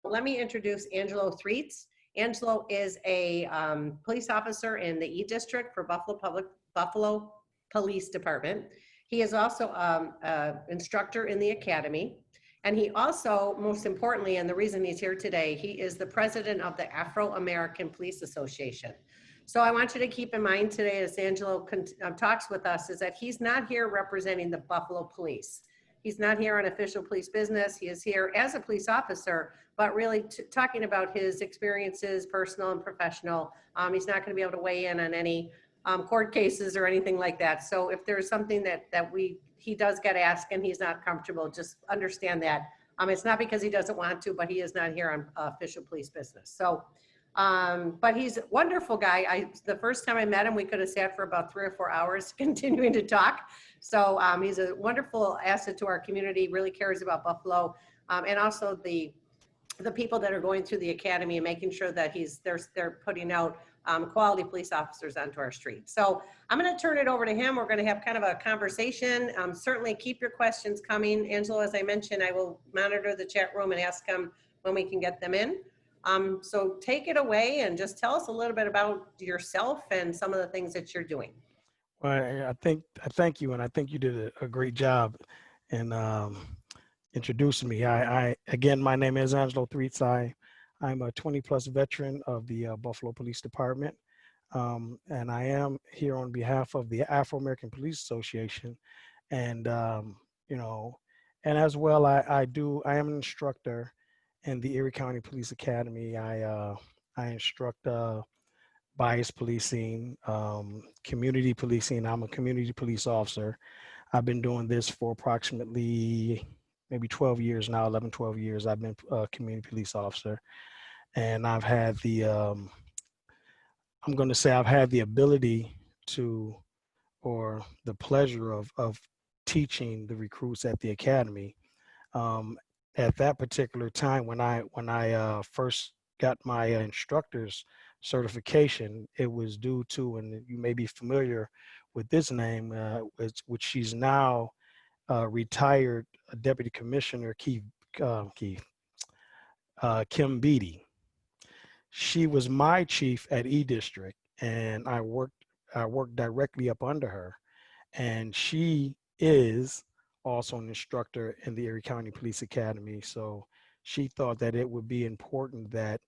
Let me introduce Angelo Threets. Angelo is a police officer in the E District for Buffalo Police Department. He is also an instructor in the academy. And he also, most importantly, and the reason he's here today, he is the president of the Afro-American Police Association. So I want you to keep in mind today, as Angelo talks with us, is that he's not here representing the Buffalo Police. He's not here on official police business. He is here as a police officer, but really talking about his experiences, personal and professional. He's not going to be able to weigh in on any court cases or anything like that. So if there's something that he does get asked and he's not comfortable, just understand that. It's not because he doesn't want to, but he is not here on official police business. So, but he's a wonderful guy. The first time I met him, we could have sat for about 3 or 4 hours continuing to talk. So he's a wonderful asset to our community, really cares about Buffalo, and also the people that are going through the academy and making sure that they're putting out quality police officers onto our street. So I'm going to turn it over to him. We're going to have kind of a conversation. Certainly keep your questions coming. Angelo, as I mentioned, I will monitor the chat room and ask him when we can get them in. So take it away and just tell us a little bit about yourself and some of the things that you're doing. Well, I thank you, and I think you did a great job in introducing me. Again, my name is Angelo Threets. I'm a 20+ veteran of the Buffalo Police Department, and I am here on behalf of the Afro-American Police Association, and you know, and as well, I am an instructor in the Erie County Police Academy. I instruct bias policing, community policing. I'm a community police officer. I've been doing this for approximately maybe 12 years now, 11, 12 years. I've been a community police officer. And I've had the, I'm going to say I've had the ability to, or the pleasure of teaching the recruits at the academy. At that particular time, when I first got my instructor's certification, it was due to, and you may be familiar with this name, which she's now retired Deputy Commissioner Kim Beatty. She was my chief at E District, and I worked directly up under her, and she is also an instructor in the Erie County Police Academy. So she thought that it would be important that,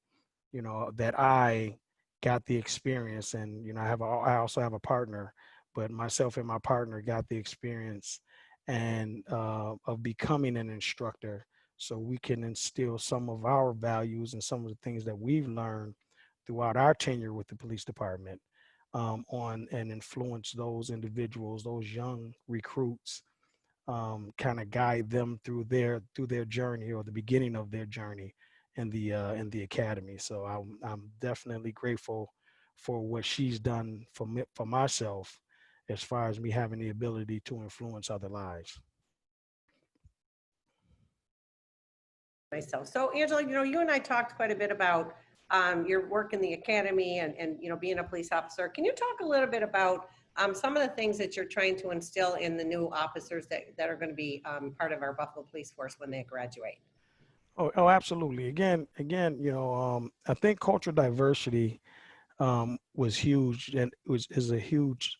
you know, that I got the experience, and, you know, I also have a partner, but myself and my partner got the experience and of becoming an instructor, so we can instill some of our values and some of the things that we've learned throughout our tenure with the police department on and influence those individuals, those young recruits, kind of guide them through their journey, or the beginning of their journey in the academy. So I'm definitely grateful for what she's done for myself, as far as me having the ability to influence other lives. Myself. So Angela, you know, you and I talked quite a bit about your work in the academy and you know, being a police officer. Can you talk a little bit about some of the things that you're trying to instill in the new officers that are going to be part of our Buffalo Police Force when they graduate? Oh, absolutely. Again, you know, I think cultural diversity was huge, and is a huge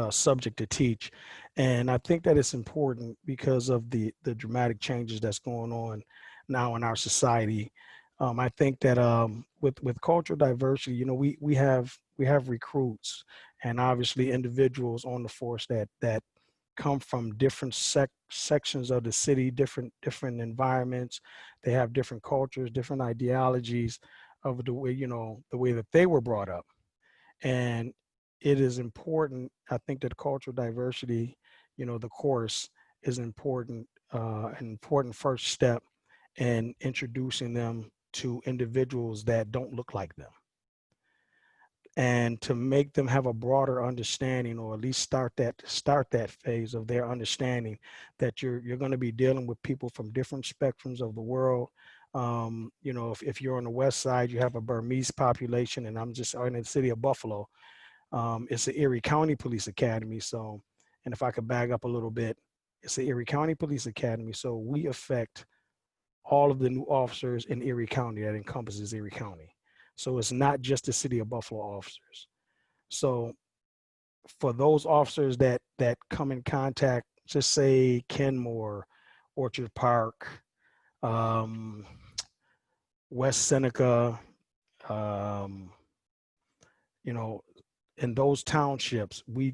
subject to teach, and I think that it's important because of the dramatic changes that's going on now in our society. I think that with cultural diversity, you know, we have recruits, and obviously individuals on the force that come from different sections of the city, different environments. They have different cultures, different ideologies of the way, you know, the way that they were brought up. And it is important, I think, that cultural diversity, you know, the course is important, an important first step in introducing them to individuals that don't look like them, and to make them have a broader understanding, or at least start that phase of their understanding that you're going to be dealing with people from different spectrums of the world. You know, if you're on the west side, you have a Burmese population, and I'm just in the city of Buffalo. It's the Erie County Police Academy. So, and if I could back up a little bit, it's the Erie County Police Academy. So we affect all of the new officers in Erie County that encompasses Erie County. So it's not just the city of Buffalo officers. So for those officers that come in contact, just say Kenmore, Orchard Park, um, West Seneca, um, you know, in those townships, we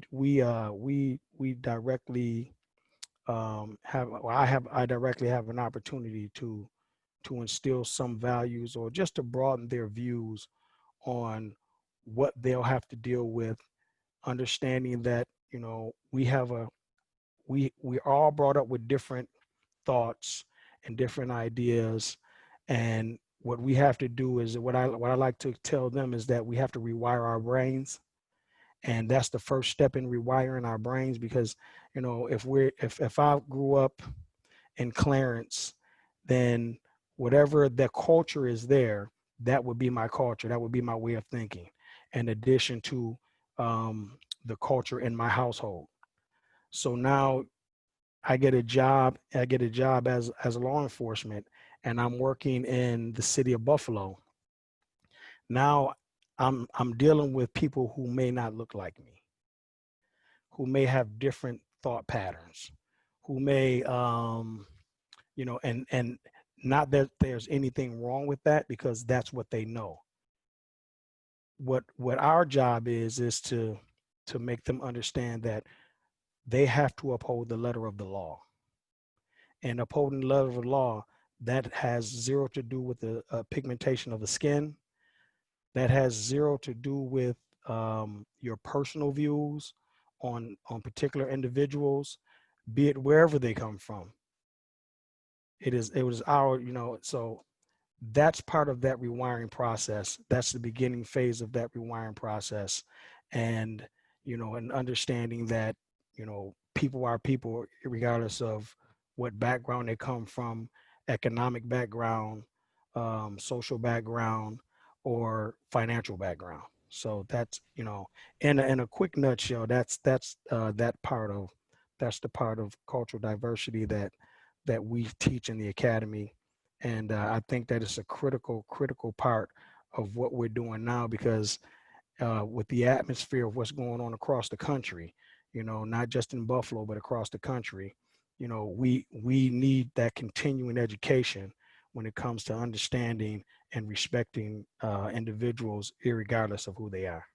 directly I directly have an opportunity to instill some values or just to broaden their views on what they'll have to deal with, understanding that, you know, we're all brought up with different thoughts and different ideas. And what we have to do is what I like to tell them is that we have to rewire our brains. And that's the first step in rewiring our brains, because, you know, if I grew up in Clarence, then whatever the culture is there, that would be my culture. That would be my way of thinking, in addition to the culture in my household. So now I get a job. I get a job as law enforcement, and I'm working in the city of Buffalo. Now I'm dealing with people who may not look like me, who may have different thought patterns, who may you know, and not that there's anything wrong with that, because that's what they know. What our job is to make them understand that they have to uphold the letter of the law. And upholding the letter of the law, that has zero to do with the pigmentation of the skin. That has zero to do with your personal views on particular individuals, be it wherever they come from. It was our, you know, so that's part of that rewiring process. That's the beginning phase of that rewiring process. And, you know, and understanding that, you know, people are people regardless of what background they come from, economic background, social background, or financial background. So that's, you know, in a quick nutshell, that's the part of cultural diversity that we teach in the academy. And I think that it's a critical part of what we're doing now, because with the atmosphere of what's going on across the country, you know, not just in Buffalo, but across the country, you know, we need that continuing education when it comes to understanding and respecting individuals, irregardless of who they are.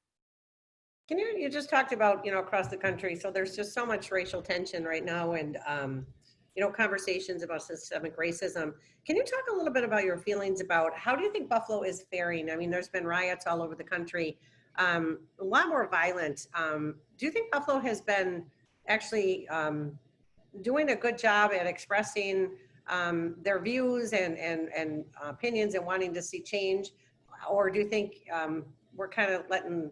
You just talked about, you know, across the country. So there's just so much racial tension right now, and, you know, conversations about systemic racism. Can you talk a little bit about your feelings about how do you think Buffalo is faring? I mean, there's been riots all over the country, a lot more violent. Do you think Buffalo has been actually doing a good job at expressing their views and opinions and wanting to see change? Or do you think we're kind of letting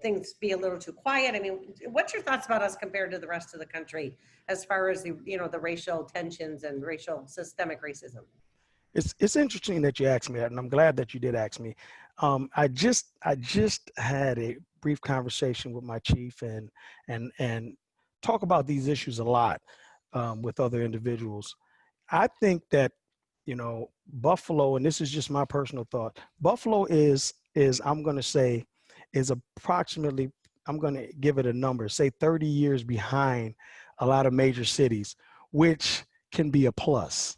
things be a little too quiet? I mean, what's your thoughts about us compared to the rest of the country as far as the, you know, the racial tensions and racial systemic racism? It's interesting that you asked me that, and I'm glad that you did ask me. I just had a brief conversation with my chief and talk about these issues a lot with other individuals. I think that, you know, Buffalo, and this is just my personal thought, Buffalo is I'm going to say is approximately, I'm going to give it a number, say 30 years behind a lot of major cities, which can be a plus.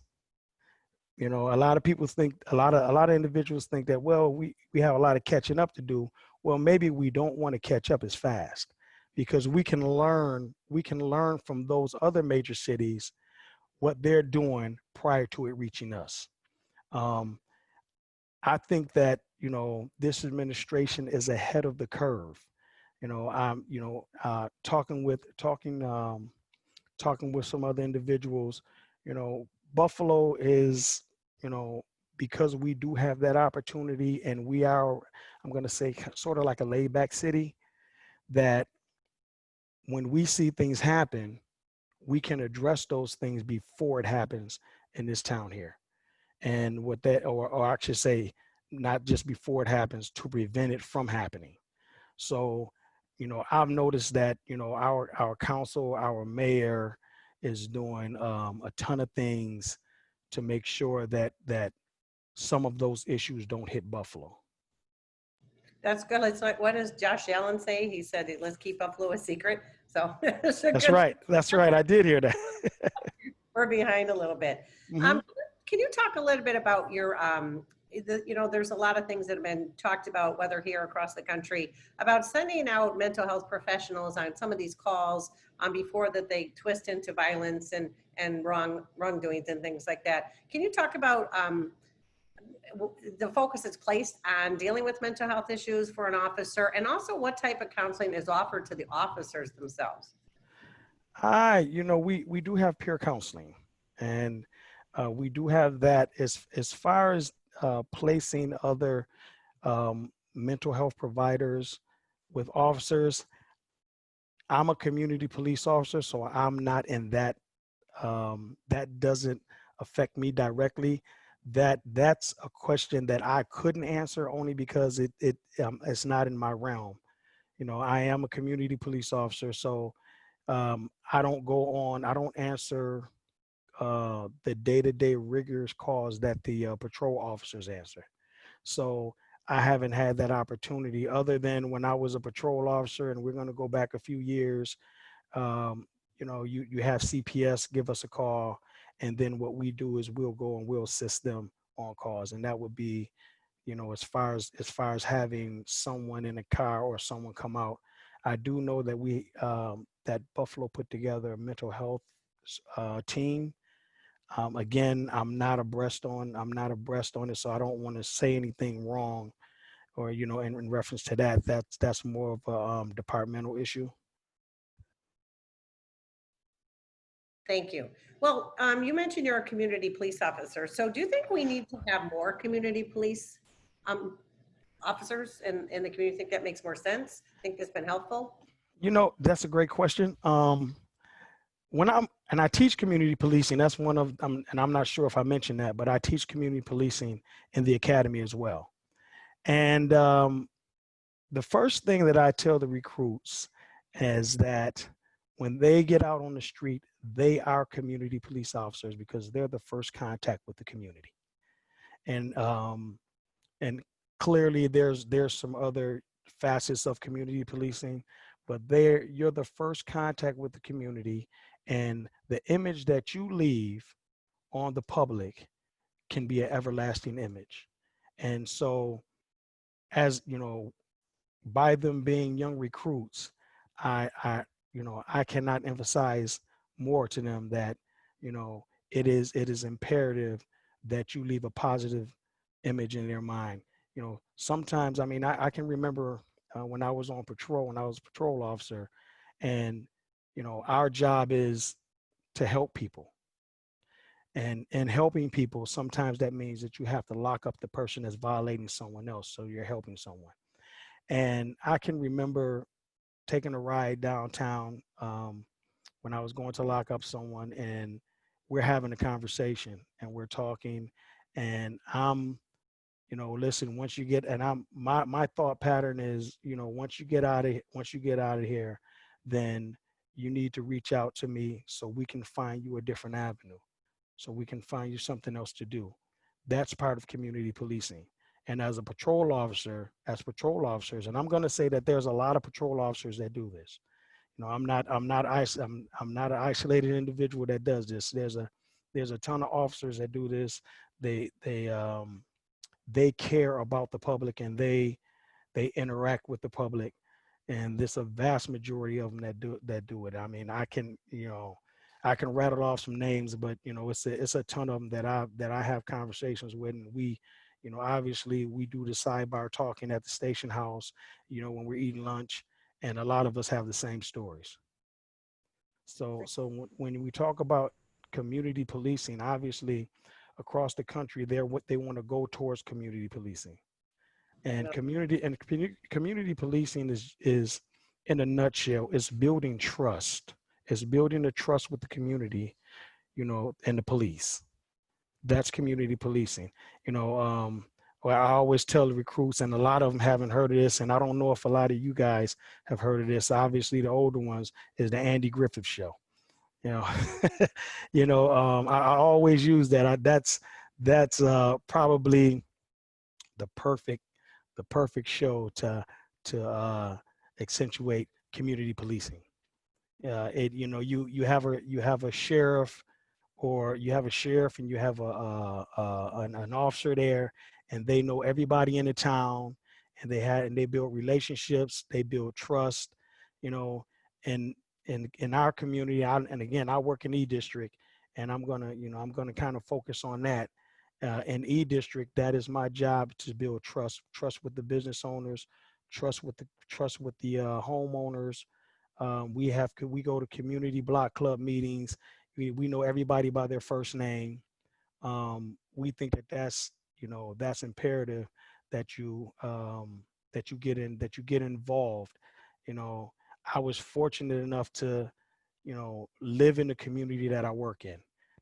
You know, a lot of people think, a lot of individuals think that, well, we have a lot of catching up to do. Well, maybe we don't want to catch up as fast, because we can learn from those other major cities what they're doing prior to it reaching us. Um, I think that, you know, this administration is ahead of the curve. You know, I'm, you know, talking with some other individuals. You know, Buffalo is, you know, because we do have that opportunity, and we are, I'm going to say, sort of like a laid back city, that when we see things happen, we can address those things before it happens in this town here. And what that, or I should say, not just before it happens, to prevent it from happening. So, you know, I've noticed that, you know, our council, our mayor is doing a ton of things to make sure that some of those issues don't hit Buffalo. That's good. It's like, what does Josh Allen say? He said, let's keep Buffalo a secret. So it's a That's good, right. That's right. I did hear that. we're behind a little bit. Hmm. Can you talk a little bit about your, there's a lot of things that have been talked about, whether here or across the country, about sending out mental health professionals on some of these calls before that they twist into violence and wrongdoings and things like that. Can you talk about the focus is placed on dealing with mental health issues for an officer, and also what type of counseling is offered to the officers themselves? We do have peer counseling, and we do have that as far as placing other mental health providers with officers. I'm a community police officer, so I'm not in that. That doesn't affect me directly. That's a question that I couldn't answer, only because it's not in my realm. I am a community police officer, so I don't answer the day-to-day rigorous calls that the patrol officers answer. So I haven't had that opportunity, other than when I was a patrol officer, and we're going to go back a few years. You have CPS give us a call, and then what we do is we'll go and we'll assist them on calls, and that would be, as far as having someone in a car or someone come out. I do know that that Buffalo put together a mental health team. Again, I'm not abreast on it, so I don't want to say anything wrong, or in reference to that. That's more of a departmental issue. Thank you. Well, you mentioned you're a community police officer. So do you think we need to have more community police officers in the community? Think that makes more sense? Think that's been helpful? That's a great question. I teach community policing. That's one of, and I'm not sure if I mentioned that, but I teach community policing in the academy as well. And the first thing that I tell the recruits is that when they get out on the street, they are community police officers, because they're the first contact with the community. And clearly there's some other facets of community policing, but you're the first contact with the community, and the image that you leave on the public can be an everlasting image. And so, as by them being young recruits, I cannot emphasize more to them that it is imperative that you leave a positive image in their mind. Sometimes, I can remember when I was on patrol, when I was a patrol officer, and our job is to help people. And helping people, sometimes that means that you have to lock up the person that's violating someone else, so you're helping someone. And I can remember taking a ride downtown when I was going to lock up someone, and we're having a conversation and we're talking, and I'm listen, once you get, and my thought pattern is, once you get out of here, then you need to reach out to me so we can find you a different avenue, so we can find you something else to do. That's part of community policing. And as patrol officers, and I'm going to say that there's a lot of patrol officers that do this. I'm not an isolated individual that does this. There's a ton of officers that do this. They care about the public, and they interact with the public, and there's a vast majority of them that do it. I can rattle off some names, but it's a ton of them that I have conversations with, and we, obviously we do the sidebar talking at the station house, when we're eating lunch, and a lot of us have the same stories. So when we talk about community policing, obviously across the country, they want to go towards community policing. And community policing is, in a nutshell, is building trust. It's building a trust with the community, and the police. That's community policing. Well, I always tell the recruits, and a lot of them haven't heard of this, and I don't know if a lot of you guys have heard of this. Obviously, the older ones is the Andy Griffith Show. You know, I always use that. That's probably the perfect the perfect show to accentuate community policing. It you have a sheriff, or you have a sheriff and you have an officer there, and they know everybody in the town, and they build relationships, they build trust, you know, and in our community. And again, I work in E district, and I'm gonna kind of focus on that. In E district, that is my job, to build trust with the business owners, trust with the homeowners. We go to community block club meetings. We know everybody by their first name. We think that's imperative, that you get involved. You know, I was fortunate enough to live in the community that I work in,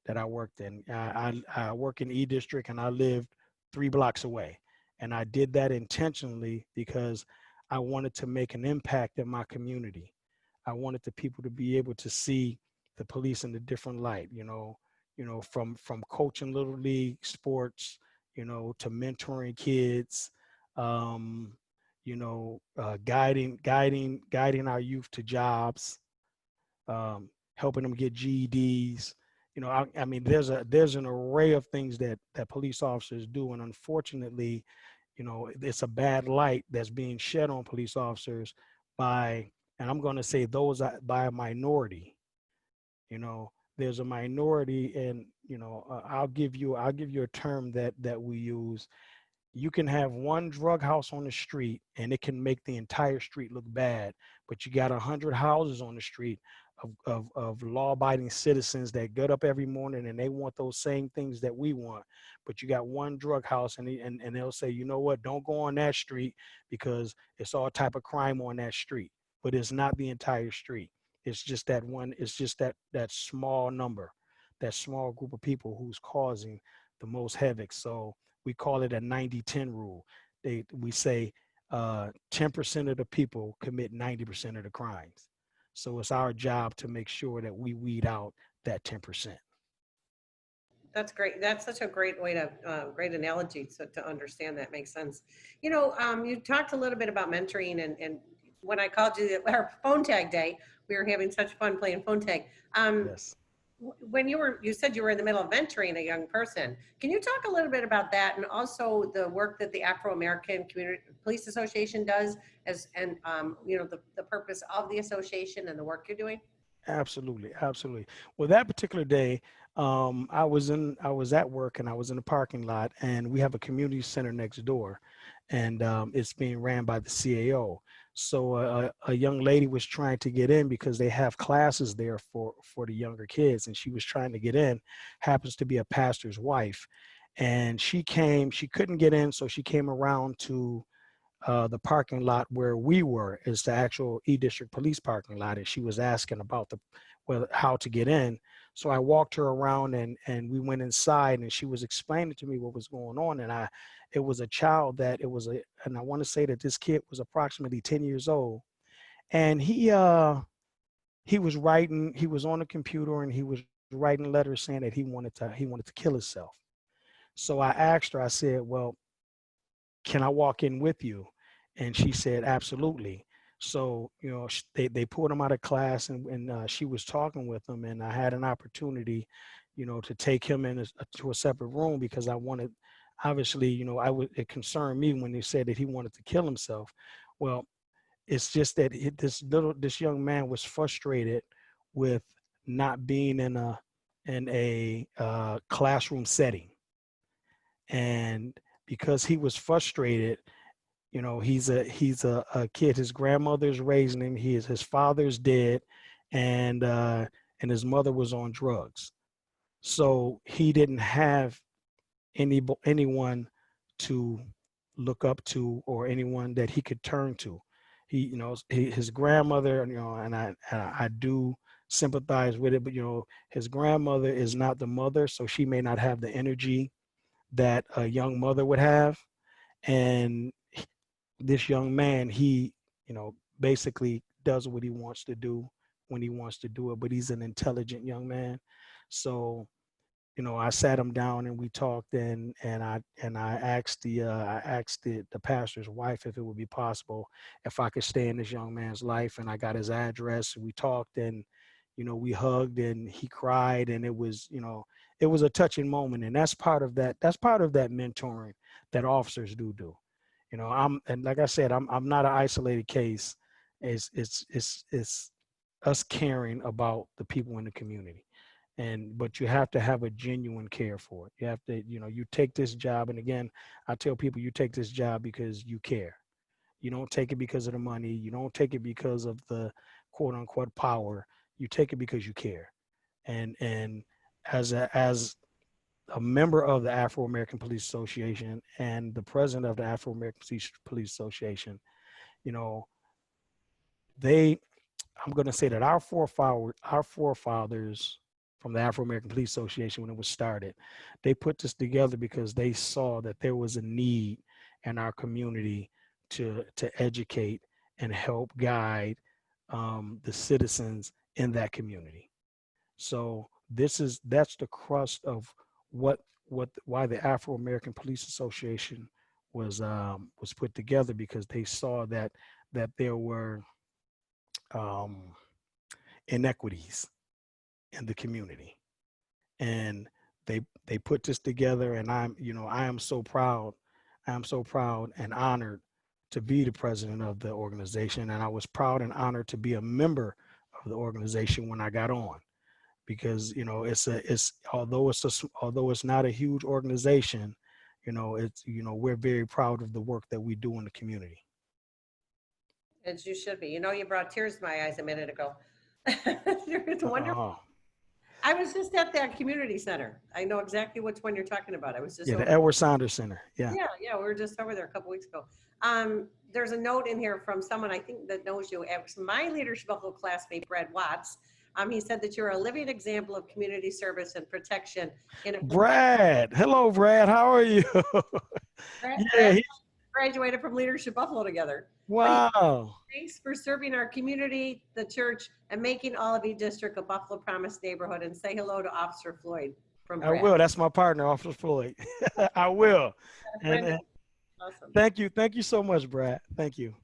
that I worked in. I work in E district, and I lived 3 blocks away, and I did that intentionally because I wanted to make an impact in my community. I wanted the people to be able to see the police in a different light, from coaching little league sports, to mentoring kids, um, guiding our youth to jobs, helping them get GEDs. I mean, there's an array of things that police officers do, and unfortunately, it's a bad light that's being shed on police officers by, and I'm going to say those by a minority. There's a minority, and I'll give you a term that we use. You can have one drug house on the street, and it can make the entire street look bad, but you got 100 houses on the street of law-abiding citizens that get up every morning and they want those same things that we want. But you got one drug house, and they'll say, you know what, don't go on that street because it's all type of crime on that street. But it's not the entire street. It's just that one. It's just that small number, that small group of people who's causing the most havoc. So we call it a 90-10 rule. We say 10% of the people commit 90% of the crimes. So it's our job to make sure that we weed out that 10%. That's great. That's such a great way to, great analogy to understand that. Makes sense. You talked a little bit about mentoring, and when I called you our phone tag day, we were having such fun playing phone tag. Yes. When you said you were in the middle of mentoring a young person, can you talk a little bit about that, and also the work that the Afro-American Community Police Association does, the purpose of the association and the work you're doing? Absolutely, absolutely. Well, that particular day, I was at work, and I was in the parking lot, and we have a community center next door, and it's being ran by the CAO. So a young lady was trying to get in because they have classes there for the younger kids, and she was trying to get in. Happens to be a pastor's wife, and she couldn't get in, so she came around to the parking lot where we were, is the actual E District Police parking lot, and she was asking about how to get in. So I walked her around, and we went inside, and she was explaining to me what was going on. And it was a child and I want to say that this kid was approximately 10 years old, and he was on the computer, and he was writing letters saying that he wanted to kill himself. So I asked her, I said, well, can I walk in with you? And she said, absolutely. So, they pulled him out of class, and she was talking with him, and I had an opportunity, to take him to a separate room, because I wanted, obviously, it concerned me when they said that he wanted to kill himself. Well, it's just that this young man was frustrated with not being in a classroom setting. And because he was frustrated, he's a kid. His grandmother's raising him. His father's dead, and his mother was on drugs. So he didn't have anyone to look up to, or anyone that he could turn to. His grandmother, and I do sympathize with it, but his grandmother is not the mother, so she may not have the energy that a young mother would have. And this young man, he basically does what he wants to do when he wants to do it, but he's an intelligent young man. So, I sat him down and we talked, and I asked the pastor's wife if it would be possible if I could stay in this young man's life, and I got his address, and we talked, and we hugged, and he cried, and it was a touching moment. And that's part of that mentoring that officers do. And like I said, I'm not an isolated case. It's us caring about the people in the community. But you have to have a genuine care for it. You have to, you take this job. And again, I tell people, you take this job because you care. You don't take it because of the money. You don't take it because of the quote unquote power. You take it because you care. And as a member of the Afro-American Police Association and the president of the Afro-American Police Association, you know, they I'm going to say that our forefathers from the Afro-American Police Association, when it was started, they put this together because they saw that there was a need in our community to educate and help guide the citizens in that community. So that's the crust of what why the Afro-American Police Association was put together, because they saw that there were um, inequities in the community, and they put this together. And I am so proud and honored to be the president of the organization, and I was proud and honored to be a member of the organization when I got on, because it's although it's not a huge organization, we're very proud of the work that we do in the community. As you should be. You brought tears to my eyes a minute ago. It's wonderful. Oh, I was just at that community center. I know exactly which one you're talking about. I was just yeah, over the Edward Saunders Center. Yeah. Yeah, we were just over there a couple weeks ago. There's a note in here from someone I think that knows you. It was my Leadership Buffalo classmate, Brad Watts. He said that you're a living example of community service and protection. Brad, hello, Brad. How are you? Brad, Yeah. graduated from Leadership Buffalo together. Wow. Thanks for serving our community, the church, and making Olive District a Buffalo Promise neighborhood. And say hello to Officer Floyd from Brad. I will. That's my partner, Officer Floyd. I will. And awesome. Thank you so much, Brad. Thank you.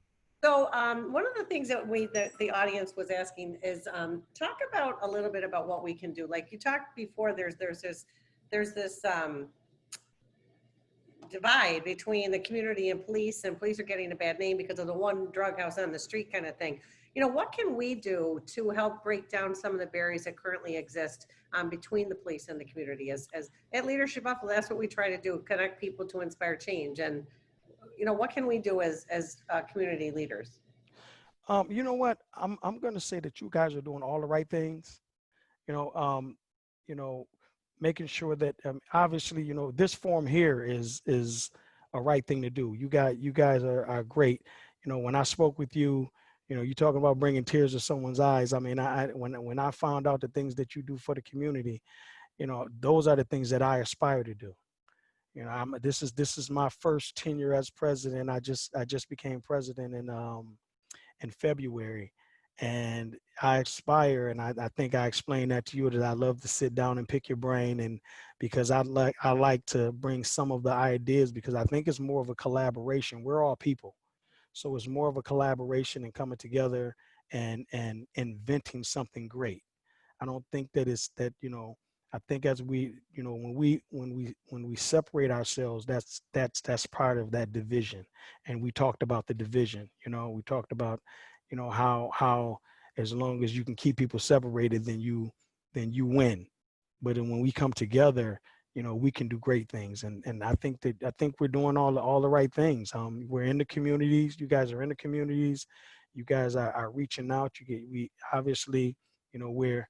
So one of the things that the audience was asking is talk about a little bit about what we can do. Like you talked before, there's this divide between the community and police are getting a bad name because of the one drug house on the street kind of thing. What can we do to help break down some of the barriers that currently exist between the police and the community? As at Leadership Buffalo, that's what we try to do: connect people to inspire change. And what can we do as community leaders? You know what? I'm going to say that you guys are doing all the right things. You know, um, you know, making sure that obviously, this form here is a right thing to do. You guys are great. When I spoke with you, you talking about bringing tears to someone's eyes. I mean, when I found out the things that you do for the community, those are the things that I aspire to do. This is my first tenure as president. I just became president in February, and I aspire, and I think I explained that to you, that I love to sit down and pick your brain, and because I like to bring some of the ideas, because I think it's more of a collaboration. We're all people, so it's more of a collaboration and coming together and inventing something great. I don't think that it's that, I think as we, when we separate ourselves, that's part of that division. And we talked about the division. We talked about, how as long as you can keep people separated, then you win. But then when we come together, we can do great things. And I think we're doing all the right things. We're in the communities. You guys are in the communities. You guys are reaching out. We obviously, we're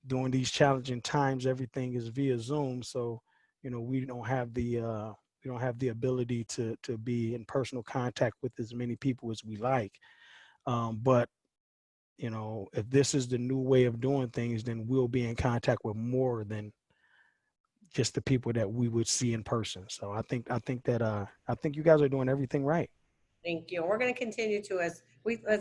during these challenging times, everything is via Zoom. So, we don't have the ability to be in personal contact with as many people as we like. But if this is the new way of doing things, then we'll be in contact with more than just the people that we would see in person. So I think you guys are doing everything right. Thank you. We're going to continue to, as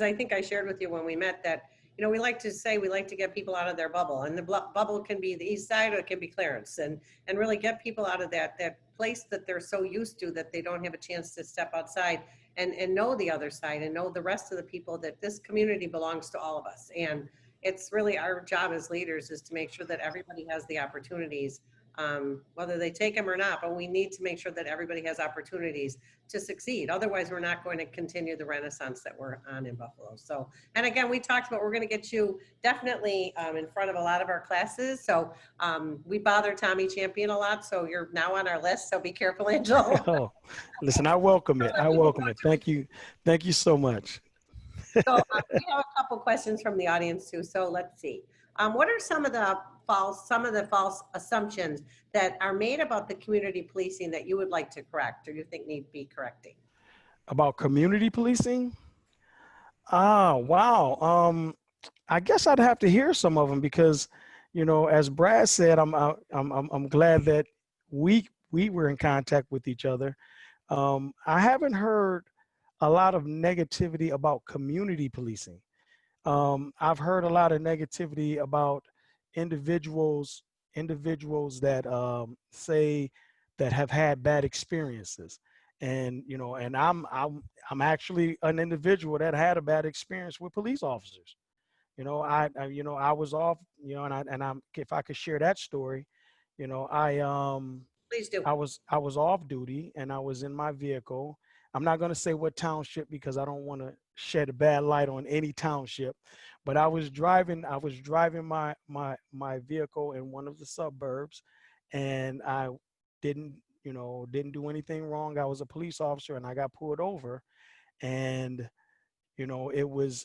I think I shared with you when we met, that you know, we like to say we like to get people out of their bubble, and the bubble can be the east side or it can be Clarence, and really get people out of that place that they're so used to that they don't have a chance to step outside and know the other side and know the rest of the people, that this community belongs to all of us. And it's really our job as leaders is to make sure that everybody has the opportunities, whether they take them or not, but we need to make sure that everybody has opportunities to succeed. Otherwise, we're not going to continue the renaissance that we're on in Buffalo. So, and again, we talked about, we're going to get you definitely in front of a lot of our classes. So we bother Tommy Champion a lot. So you're now on our list. So be careful, Angelo. Oh, listen, I welcome it. I welcome it. Thank you. Thank you so much. So we have a couple questions from the audience too. So let's see. What are some of the false assumptions that are made about the community policing that you would like to correct or you think need to be correcting? About community policing? Ah, wow. I guess I'd have to hear some of them because, you know, as Brad said, I'm glad that we were in contact with each other. I haven't heard a lot of negativity about community policing. I've heard a lot of negativity about individuals that say that have had bad experiences, and you know, and I'm actually an individual that had a bad experience with police officers. You know, I was off, you know, and I'm if I could share that story, you know, Please do. I was off duty and I was in my vehicle. I'm not going to say what township because I don't want to shed a bad light on any township, but I was driving my vehicle in one of the suburbs, and I didn't do anything wrong. I was a police officer and I got pulled over, and you know, it was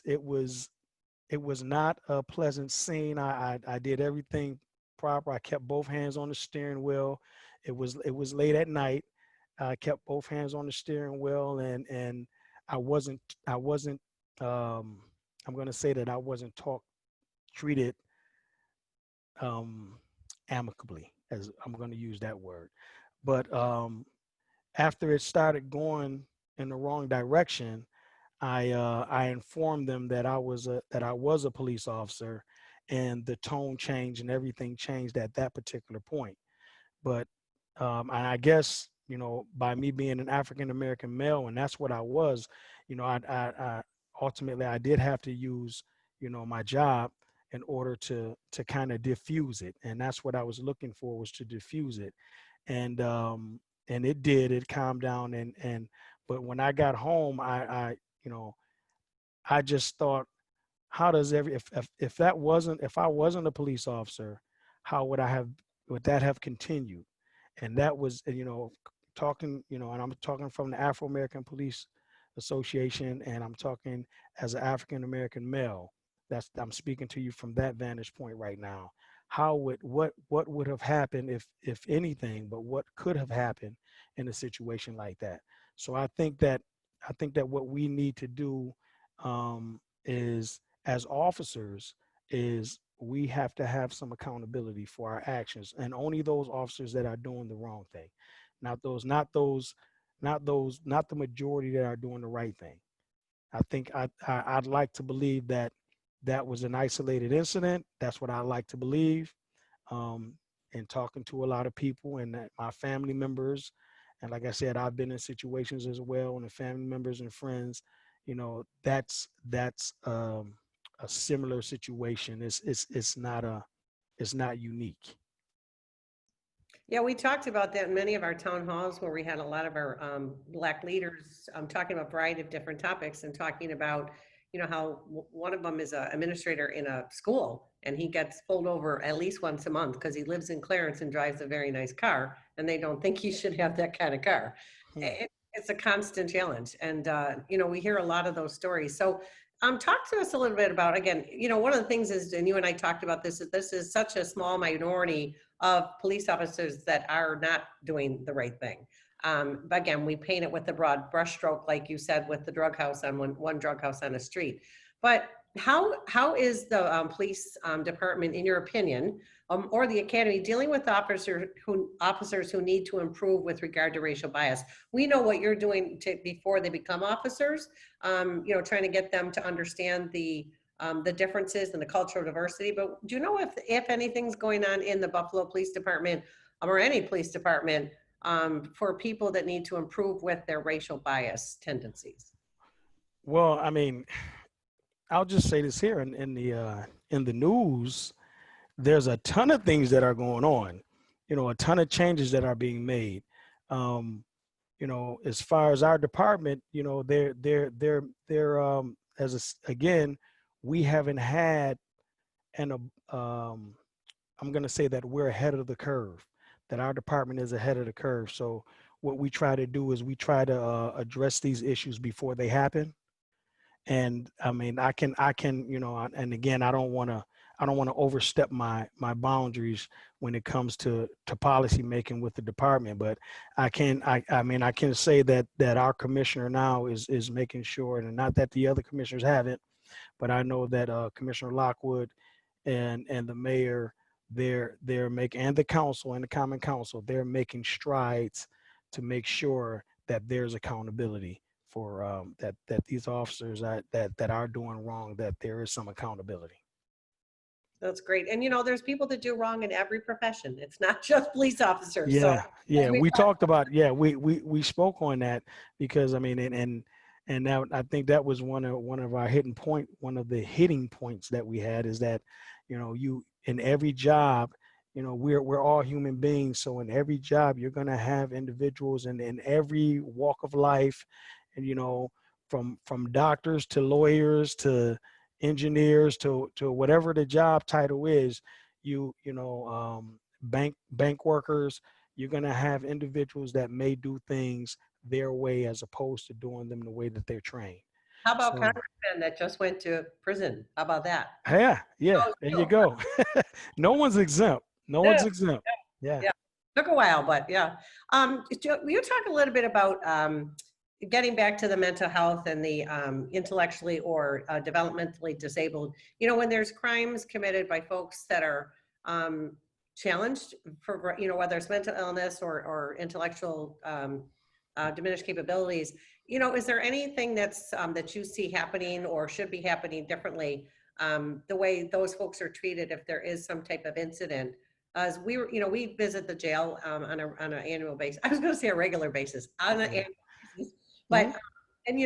not a pleasant scene. I did everything proper. I kept both hands on the steering wheel. It was late at night. I kept both hands on the steering wheel, and I wasn't I wasn't I'm going to say that I wasn't treated amicably, as I'm going to use that word. But after it started going in the wrong direction, I informed them that I was a police officer, and the tone changed and everything changed at that particular point. But and I guess, you know, by me being an African American male, and that's what I was, you know, I ultimately I did have to use, you know, my job in order to kind of diffuse it, and that's what I was looking for, was to diffuse it, and it did. It calmed down, and but when I got home, I you know, I just thought, how does if that wasn't, if I wasn't a police officer, how would that have continued? And that was, you know, talking, you know, and I'm talking from the Afro-American Police Association, and I'm talking as an African American male. I'm speaking to you from that vantage point right now. What would have happened if anything, but what could have happened in a situation like that? So I think that what we need to do, is, as officers, is we have to have some accountability for our actions, and only those officers that are doing the wrong thing, not the majority that are doing the right thing. I'd like to believe that that was an isolated incident. That's what I like to believe. And talking to a lot of people and that my family members, and like I said, I've been in situations as well, and the family members and friends, you know, a similar situation. It's not unique. Yeah, we talked about that in many of our town halls where we had a lot of our Black leaders talking about a variety of different topics and talking about, you know, how one of them is an administrator in a school and he gets pulled over at least once a month because he lives in Clarence and drives a very nice car, and they don't think he should have that kind of car. Hmm. It's a constant challenge. And, you know, we hear a lot of those stories. So talk to us a little bit about, again, you know, one of the things is, and you and I talked about this, is this is such a small minority of police officers that are not doing the right thing. But again, we paint it with a broad brushstroke, like you said, with the drug house on one drug house on the street. But how is the police department, in your opinion, or the academy, dealing with officers who need to improve with regard to racial bias? We know what you're doing before they become officers. You know, trying to get them to understand the the differences and the cultural diversity. But do you know if anything's going on in the Buffalo Police Department or any police department for people that need to improve with their racial bias tendencies? Well, I mean, I'll just say this here in the news, there's a ton of things that are going on, a ton of changes that are being made. As far as our department, they're again, we haven't had an I'm going to say that we're ahead of the curve, that our department is ahead of the curve. So what we try to do is we try to address these issues before they happen. And I mean, I can, and again, I don't want to overstep my boundaries when it comes to policy making with the department, but I can say that our commissioner now is making sure, and not that the other commissioners haven't, but I know that Commissioner Lockwood and the mayor, they're making, and the council and the common council, they're making strides to make sure that there's accountability for that these officers that are doing wrong, that there is some accountability. That's great. And there's people that do wrong in every profession. It's not just police officers. So Yeah. We talked about, we spoke on that because I mean, and now I think that was one of our one of the hitting points that we had is that, you in every job, we're all human beings. So in every job, you're going to have individuals in every walk of life, and from doctors to lawyers to engineers to whatever the job title is, bank workers, you're going to have individuals that may do things their way as opposed to doing them the way that they're trained. how about So congressmen that just went to prison? How about that? yeah, there you go. No one's exempt. No Yeah, one's exempt. Yeah. yeah. Took a while, but yeah. Will you talk a little bit about getting back to the mental health and the intellectually or developmentally disabled? When there's crimes committed by folks that are challenged for, whether it's mental illness or intellectual diminished capabilities, is there anything that's that you see happening or should be happening differently, the way those folks are treated if there is some type of incident? As we visit the jail on an annual basis. I was going to say a regular basis, on an annual basis, but and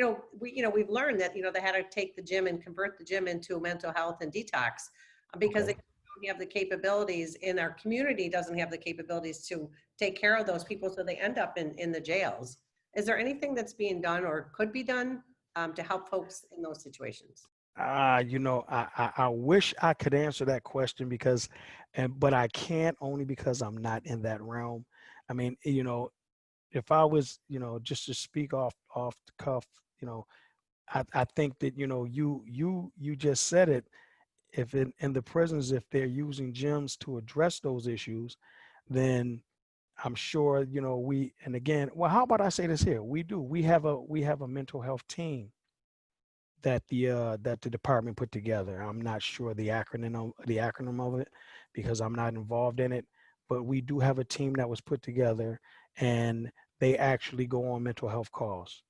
we've learned that they had to take the gym and convert the gym into a mental health and detox because they don't have the capabilities, in our community doesn't have the capabilities to take care of those people, so they end up in the jails. Is there anything that's being done or could be done to help folks in those situations? I wish I could answer that question but I can't, only because I'm not in that realm. I mean, if I was, just to speak off the cuff, I think that, you just said it. If in the prisons, if they're using gyms to address those issues, then I'm sure, and again, well, how about I say this here? We have a mental health team that the department put together. I'm not sure the acronym of it because I'm not involved in it, but we do have a team that was put together, and they actually go on mental health calls.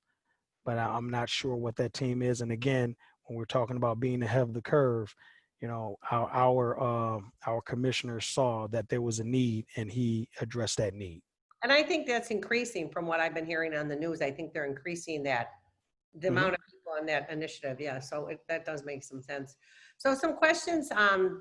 But I'm not sure what that team is. And again, when we're talking about being ahead of the curve, our commissioner saw that there was a need, and he addressed that need. And I think that's increasing from what I've been hearing on the news. I think they're increasing the Mhm. amount of people on that initiative. Yeah, so that does make some sense. So some questions,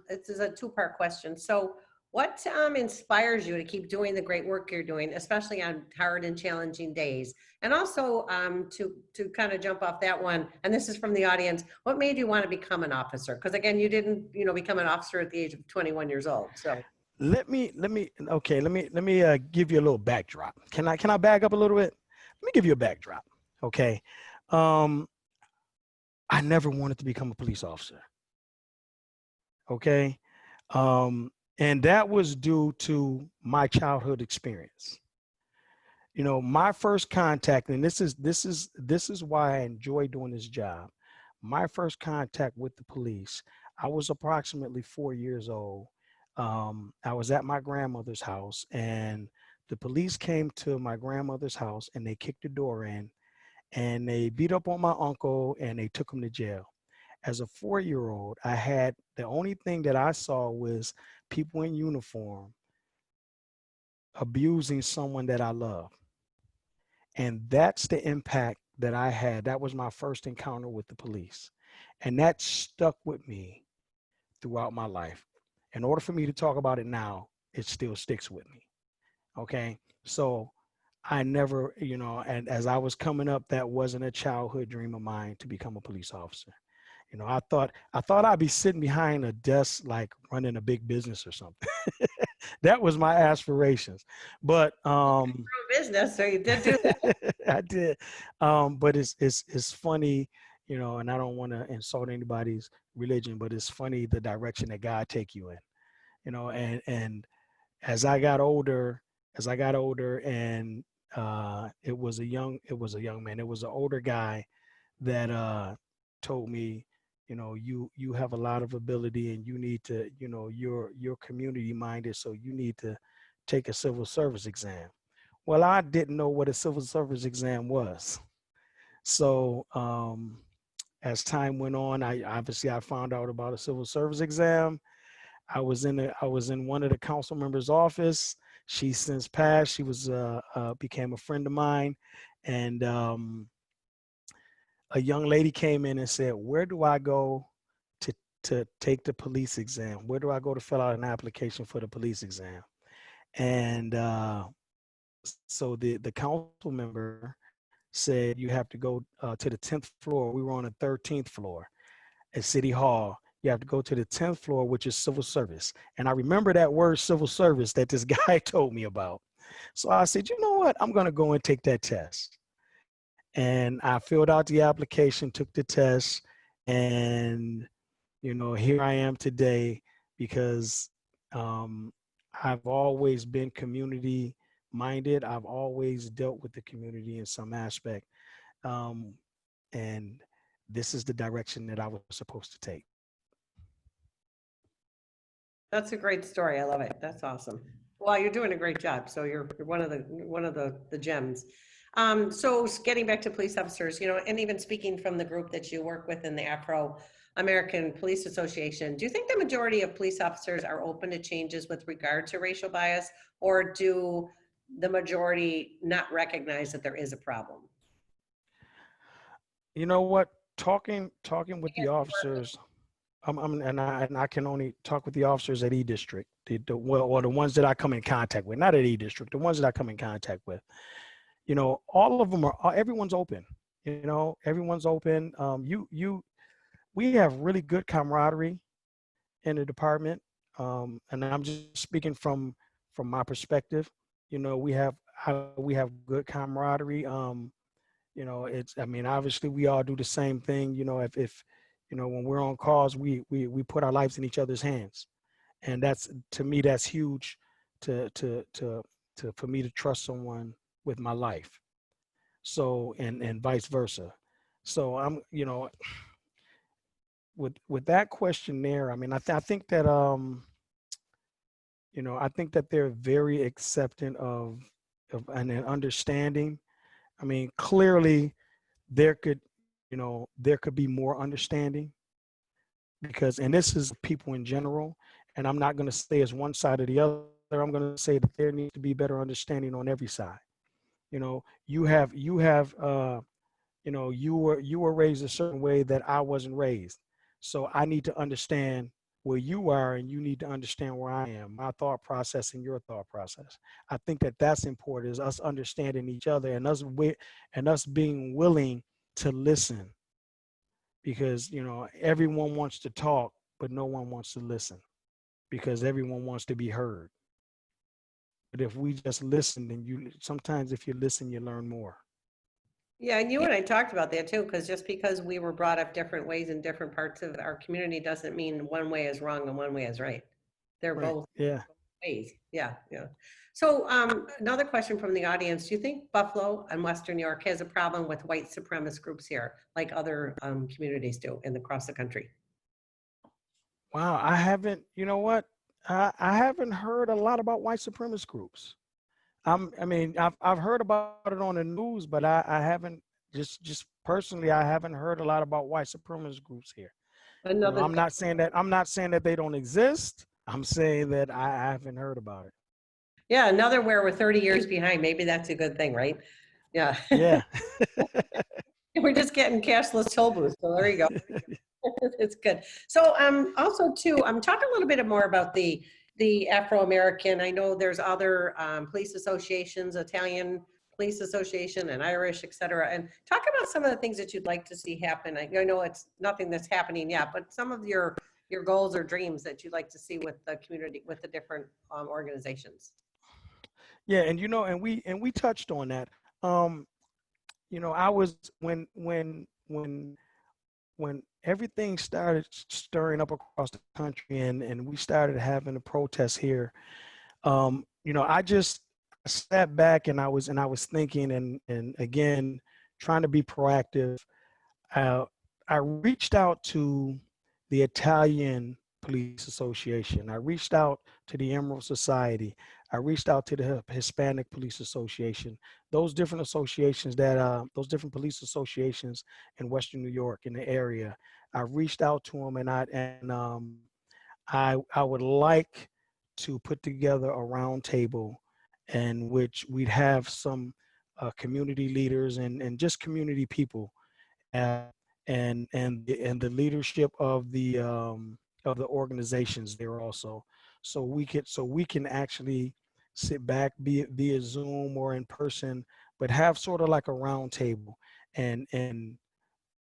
this is a two-part question. So what inspires you to keep doing the great work you're doing, especially on hard and challenging days? And also to kind of jump off that one, and this is from the audience, what made you want to become an officer? Because again, you didn't, become an officer at the age of 21 years old. So Let me give you a little backdrop. Can I back up a little bit? Let me give you a backdrop. Okay. Um, I never wanted to become a police officer. Okay. And that was due to my childhood experience. My first contact, and this is why I enjoy doing this job. My first contact with the police, I was approximately 4 years old. I was at my grandmother's house, and the police came to my grandmother's house, and they kicked the door in, and they beat up on my uncle, and they took him to jail. As a 4-year-old, I had, the only thing that I saw was people in uniform abusing someone that I love. And that's the impact that I had. That was my first encounter with the police. And that stuck with me throughout my life. In order for me to talk about it now, it still sticks with me. Okay. So I never, and as I was coming up, that wasn't a childhood dream of mine to become a police officer. I thought I'd be sitting behind a desk, like running a big business or something. That was my aspirations. But Business, so you did do that. I did. But it's funny, and I don't want to insult anybody's religion, but it's funny the direction that God take you in, and as I got older, and it was a young man, it was an older guy that told me, you have a lot of ability and you need to, you're community minded, so you need to take a civil service exam. Well, I didn't know what a civil service exam was. So as time went on, I found out about a civil service exam. I was in one of the council members' office. She since passed. She was became a friend of mine, and a young lady came in and said, "Where do I go to take the police exam? Where do I go to fill out an application for the police exam?" And so the council member said, "You have to go to the 10th floor." We were on the 13th floor at City Hall. You have to go to the 10th floor, which is civil service. And I remember that word civil service that this guy told me about. So I said, you know what? I'm going to go and take that test. And I filled out the application, took the test, and here I am today because I've always been community minded. I've always dealt with the community in some aspect, and this is the direction that I was supposed to take. That's a great story. I love it. That's awesome. Well, you're doing a great job. So you're one of the gems. So getting back to police officers, and even speaking from the group that you work with in the Afro-American Police Association, do you think the majority of police officers are open to changes with regard to racial bias, or do the majority not recognize that there is a problem? You know what? Talking with the officers, and I can only talk with the officers at E District, or the ones that I come in contact with, not at E District, the ones that I come in contact with. All of them everyone's open. Everyone's open. We have really good camaraderie in the department, and I'm just speaking from my perspective. We have good camaraderie. I mean, obviously we all do the same thing. If when we're on calls, we put our lives in each other's hands, and that's, to me, that's huge to for me to trust someone with my life. So, and vice versa. So with that question there, I mean, I think that I think that they're very accepting of and an understanding. I mean, clearly there could there could be more understanding, because, and this is people in general, and I'm not going to say it's one side or the other. I'm going to say that there needs to be better understanding on every side. You were raised a certain way that I wasn't raised, so I need to understand where you are, and you need to understand where I am, my thought process and your thought process. I think that that's important, is us understanding each other, and us being willing to listen, because everyone wants to talk, but no one wants to listen, because everyone wants to be heard. But if we just listen, then sometimes if you listen, you learn more. Yeah, and you and I talked about that too, because just because we were brought up different ways in different parts of our community doesn't mean one way is wrong and one way is right. They're Right. both Yeah. ways. Yeah, yeah. So another question from the audience: do you think Buffalo and Western New York has a problem with white supremacist groups here, like other communities do across the country? Wow. I haven't, you know what? I haven't heard a lot about white supremacist groups. I mean, I've heard about it on the news, but I haven't, just personally, I haven't heard a lot about white supremacist groups here. You know, Another thing. I'm not saying that they don't exist. I'm saying that I haven't heard about it. Yeah, another where we're 30 years behind. Maybe that's a good thing, right? Yeah. Yeah. We're just getting cashless toll booths. So there you go. It's good. So also too, talk a little bit more about the Afro-American. I know there's other police associations, Italian Police Association and Irish, et cetera. And talk about some of the things that you'd like to see happen. I know it's nothing that's happening yet, but some of your goals or dreams that you'd like to see with the community, with the different organizations. Yeah, and you know, and we touched on that. Um, you know, I was when everything started stirring up across the country and we started having the protests here, you know, I just sat back and I was thinking and again trying to be proactive. uh, I reached out to the Italian Police Association. I reached out to the Emerald Society. I reached out to the Hispanic Police Association. Those different associations those different police associations in Western New York in the area. I reached out to them I would like to put together a round table in which we'd have some community leaders and just community people uh, and the leadership of the organizations there also, so we can actually sit back, be it via Zoom or in person, but have sort of like a round table and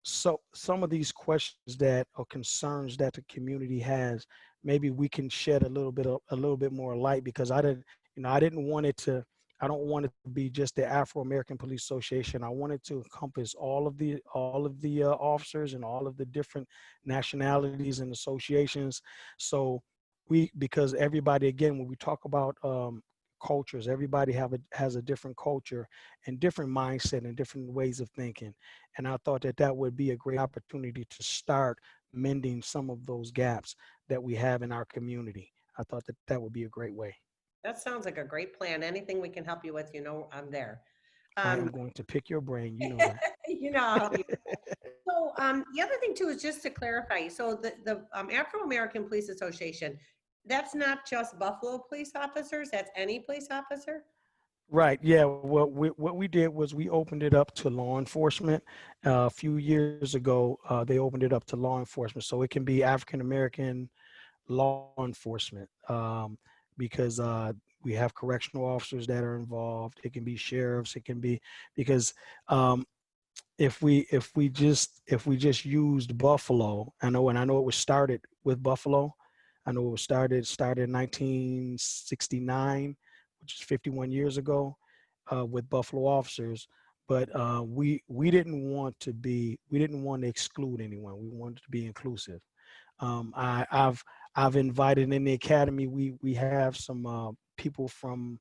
so some of these questions that or concerns that the community has, maybe we can shed a little bit more light because I didn't, you know, I didn't want it to, I don't want it to be just the Afro-American Police Association. I wanted to encompass all of the officers and all of the different nationalities and associations. So we, because everybody, again, when we talk about cultures, everybody has a different culture and different mindset and different ways of thinking. And I thought that that would be a great opportunity to start mending some of those gaps that we have in our community. I thought that that would be a great way. That sounds like a great plan. Anything we can help you with, I'm there. I Um, am going to pick your brain. You know that. I'll help you. So the other thing too is just to clarify. So the Afro-American Police Association, that's not just Buffalo police officers. That's any police officer. Right. Yeah. What we did was we opened it up to law enforcement. A few years ago, they opened it up to law enforcement. So it can be African American law enforcement because we have correctional officers that are involved. It can be sheriffs. It can be because if we just used Buffalo, I know it was started with Buffalo. I know it was started in 1969, which is 51 years ago, with Buffalo officers. But we didn't want to exclude anyone. We wanted to be inclusive. I've invited in the academy. We have some people from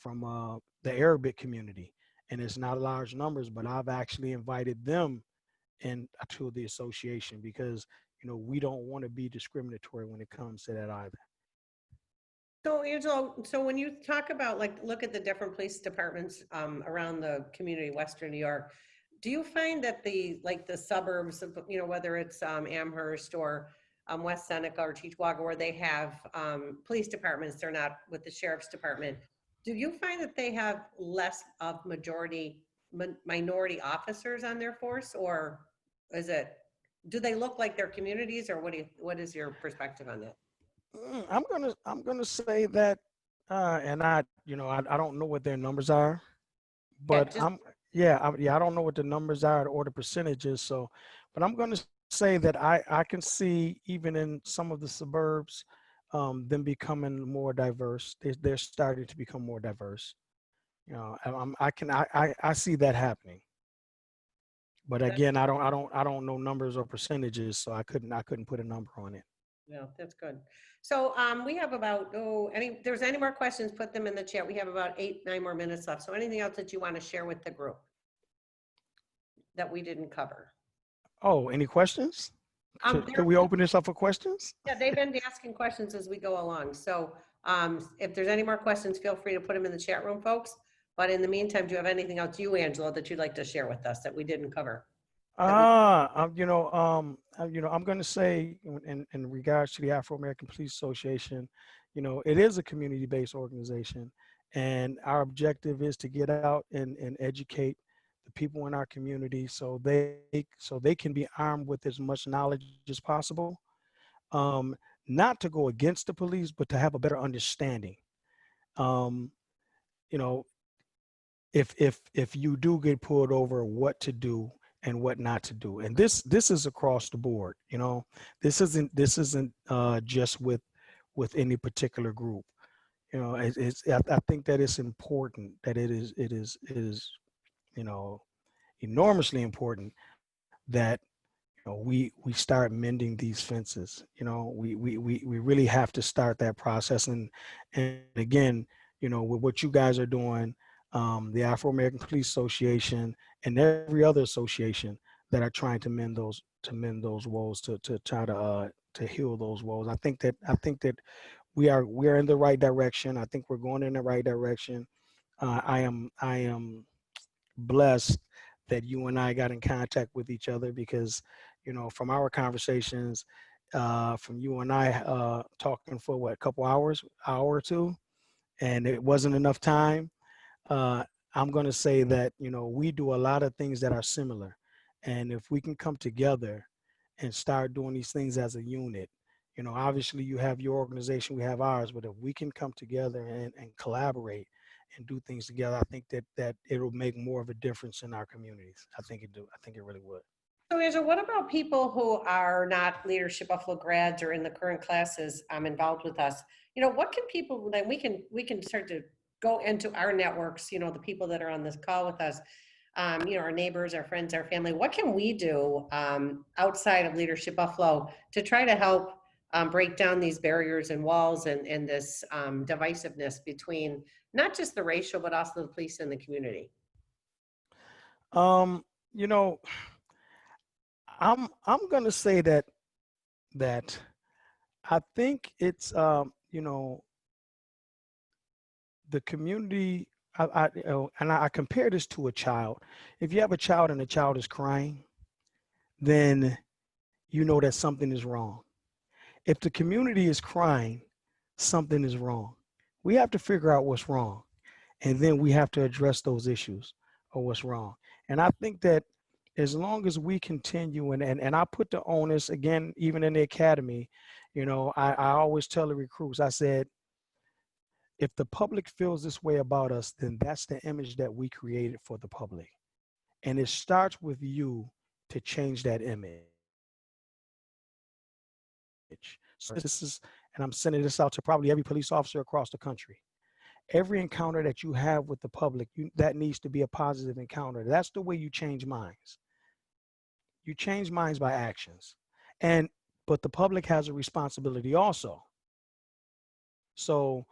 the Arabic community, and it's not large numbers, but I've actually invited them in to the association because you know we don't want to be discriminatory when it comes to that either. So Angelo, so when you talk about like look at the different police departments around the community, Western New York, do you find that the suburbs, whether it's Amherst or West Seneca or Cheektowaga, where they have police departments, they're not with the sheriff's department. Do you find that they have less of minority officers on their force, or do they look like their communities, or what is your perspective on that? I'm gonna say that, and I don't know what their numbers are, Yeah, but just I don't know what the numbers are or the percentages. So, but I'm gonna say that I can see even in some of the suburbs, them becoming more diverse. They're starting to become more diverse. You know, I see that happening. But again, I don't know numbers or percentages, so I couldn't put a number on it. No, that's good. So we have about, there's any more questions, put them in the chat. We have about 9 more minutes left. So anything else that you want to share with the group that we didn't cover? Oh, any questions? Could we open this up for questions? Yeah, they've been asking questions as we go along. So if there's any more questions, feel free to put them in the chat room, folks. But in the meantime, do you have anything else, Angelo, that you'd like to share with us that we didn't cover? I'm going to say in regards to the Afro-American Police Association, it is a community-based organization, and our objective is to get out and educate the people in our community so they can be armed with as much knowledge as possible. Um, Not to go against the police, but to have a better understanding. Um, you know, if you do get pulled over, what to do and what not to do. And this is across the board. This isn't just with any particular group. I think that it's important that it is enormously important that we start mending these fences. We really have to start that process. And again, with what you guys are doing, the Afro-American Police Association and every other association that are trying to mend those woes, to try to heal those woes. I think that we are in the right direction. I think we're going in the right direction. I am blessed that you and I got in contact with each other because, from our conversations, from you and I talking for what, a couple hours, hour or two, and it wasn't enough time. uh, I'm going to say that, we do a lot of things that are similar. And if we can come together and start doing these things as a unit, obviously you have your organization, we have ours, but if we can come together and collaborate and do things together, I think that it'll make more of a difference in our communities. I think it do. I think it really would. So Angela, what about people who are not Leadership Buffalo grads or in the current classes involved with us? What can people, then we can start to go into our networks, the people that are on this call with us, our neighbors, our friends, our family. What can we do outside of Leadership Buffalo to try to help break down these barriers and walls and this divisiveness between not just the racial, but also the police and the community? Um, you know, I'm gonna say that I think it's the community. And I compare this to a child. If you have a child and the child is crying, then you know that something is wrong. If the community is crying, something is wrong. We have to figure out what's wrong, and then we have to address those issues or what's wrong. And I think that as long as we continue, and I put the onus again, even in the academy, I always tell the recruits, I said, if the public feels this way about us, then that's the image that we created for the public. And it starts with you to change that image. So this is, and I'm sending this out to probably every police officer across the country. Every encounter that you have with the public, that needs to be a positive encounter. That's the way you change minds. You change minds by actions. And but the public has a responsibility also. So,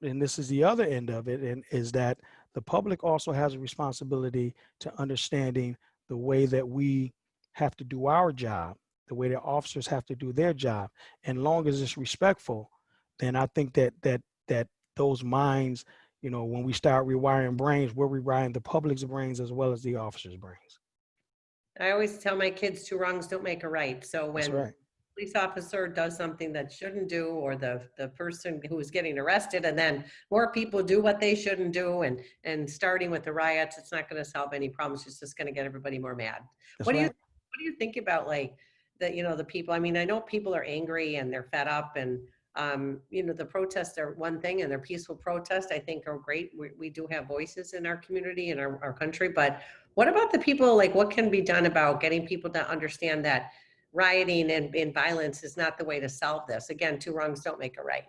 and this is the other end of it, and is that the public also has a responsibility to understanding the way that we have to do our job, the way that officers have to do their job. And long as it's respectful, then I think that those minds, when we start rewiring brains, we're rewiring the public's brains as well as the officers' brains. I always tell my kids two wrongs don't make a right. So That's when right. police officer does something that shouldn't do, or the person who is getting arrested, and then more people do what they shouldn't do, and starting with the riots, it's not going to solve any problems. It's just going to get everybody more mad. That's What do you right. what do you think about like the people? I mean, I know people are angry and they're fed up, and the protests are one thing, and their peaceful protests I think are great. We do have voices in our community and our country, but what about the people? Like, what can be done about getting people to understand that rioting and violence is not the way to solve this? Again, two wrongs don't make a right.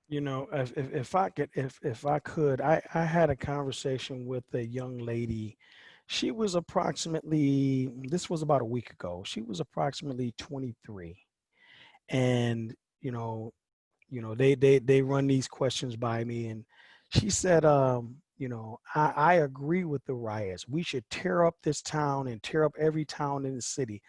If I could, I had a conversation with a young lady. She was approximately, this was about a week ago. She was approximately 23. And, they run these questions by me. And she said, I agree with the riots. We should tear up this town and tear up every town in the city.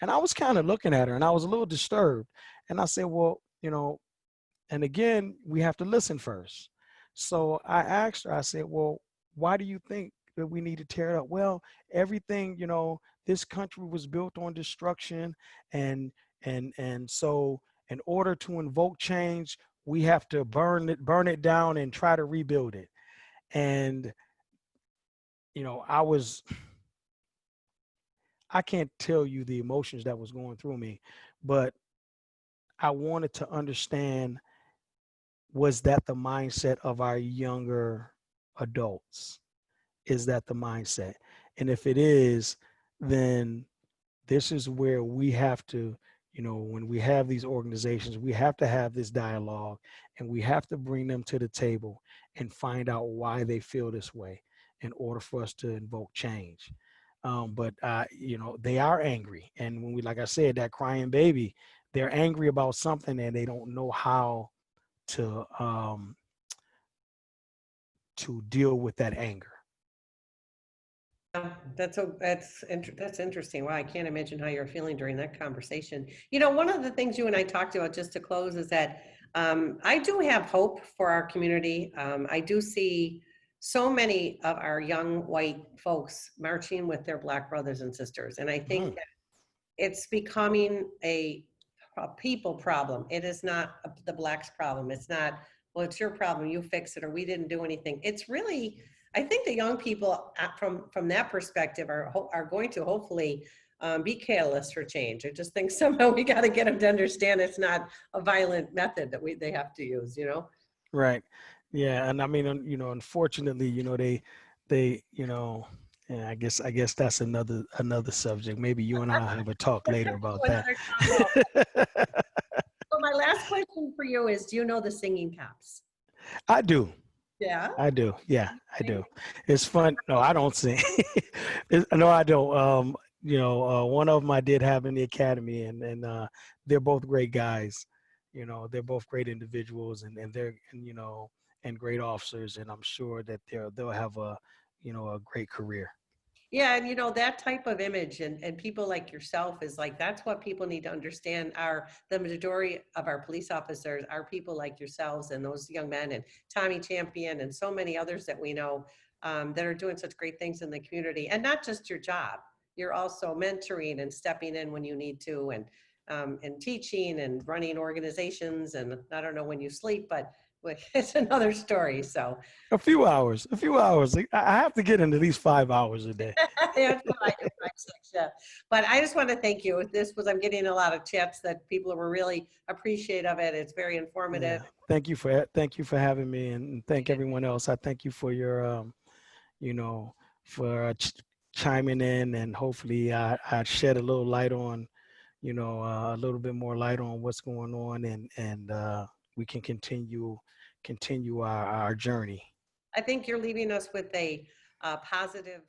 And I was kind of looking at her and I was a little disturbed. And I said, well, and again, we have to listen first. So I asked her, I said, well, why do you think we need to tear it up. Well, everything, you know, this country was built on destruction, and so in order to invoke change, we have to burn it down and try to rebuild it. And you know, I can't tell you the emotions that was going through me, but I wanted to understand, was that the mindset of our younger adults? Is that the mindset? And if it is, then this is where we have to, you know, when we have these organizations, we have to have this dialogue, and we have to bring them to the table and find out why they feel this way in order for us to invoke change. But you know, they are angry. And when we, like I said, that crying baby, they're angry about something and they don't know how to deal with that anger. That's interesting. Wow, I can't imagine how you're feeling during that conversation. You know, one of the things you and I talked about, just to close, is that I do have hope for our community. I do see so many of our young white folks marching with their Black brothers and sisters, and I think Mm, that it's becoming a people problem. It is not the Blacks' problem. It's not, well, it's your problem, you fix it, or we didn't do anything. It's really, I think the young people from that perspective are going to hopefully be catalysts for change. I just think somehow we got to get them to understand it's not a violent method that they have to use, you know? right. Yeah. And I mean, you know, unfortunately, you know, you know, and I guess that's another subject. Maybe you and I'll have a talk later about that. Another combo. So my last question for you is, do you know the Singing Cops? I do. Yeah. I do. Yeah, I do. It's fun. No, I don't sing. No, I don't. You know, one of them I did have in the academy, and they're both great guys. You know, they're both great individuals, and they're, and, you know, and great officers, and I'm sure that they'll have a, you know, a great career. Yeah, and you know, that type of image and people like yourself is like, that's what people need to understand. Are the majority of our police officers are people like yourselves and those young men and Tommy Champion and so many others that we know that are doing such great things in the community. And not just your job, you're also mentoring and stepping in when you need to, and teaching and running organizations. And I don't know when you sleep, but it's another story. So A few hours. A few hours. I have to get in at least 5 hours a day. that's what I do, 5, 6, yeah. But I just want to thank you. I'm getting a lot of chats that people were really appreciative of it. It's very informative. Yeah. Thank you for having me, and thank everyone else. I thank you for your you know, for chiming in, and hopefully I shed a little light on, you know, a little bit more light on what's going on, and we can continue our journey. I think you're leaving us with a positive